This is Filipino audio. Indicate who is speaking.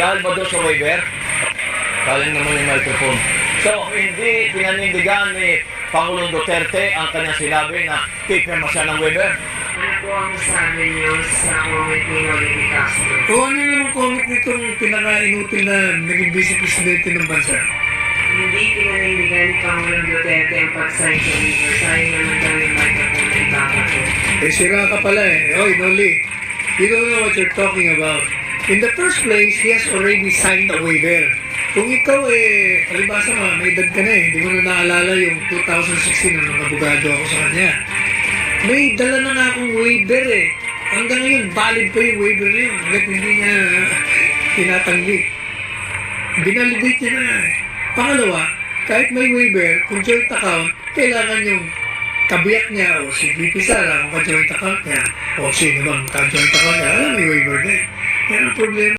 Speaker 1: Dahil ba doon sa waiver? Kaling naman yung microphone. So, hindi pinanindigan ni Pangulong Duterte ang kanyang sinabi na pipirma siya ng waiver.
Speaker 2: Ano po ang sabi niyo sa comment ni Noli Castro?
Speaker 3: O ano naman comment nitong pinaka-inutil na naging vice presidente ng bansa?
Speaker 2: Hindi pinanindigan ni Pangulong Duterte ang pag-sign sa waiver. Sayang naman daw yung microphone na itama ko.
Speaker 3: Eh, sira ka pala eh. Oy, Noli, you don't know what you're talking about. In the first place, he has already signed a waiver. Kung ikaw eh, palibasa mo, may edad ka na eh, hindi mo na naalala yung 2016 na nang-abogado ako sa kanya. May dala na nga akong waiver eh. Hanggang ngayon, valid pa yung waiver na yun. Hanggang hindi niya tinatanggi. Binalidate niya na eh. Pangalawa, kahit may waiver, kung joint account, kailangan yung kabiyak niya o si VP Sara kung ka-joint account niya o sino bang ka-joint account niya, alam may waiver na eh. Yan ang problema.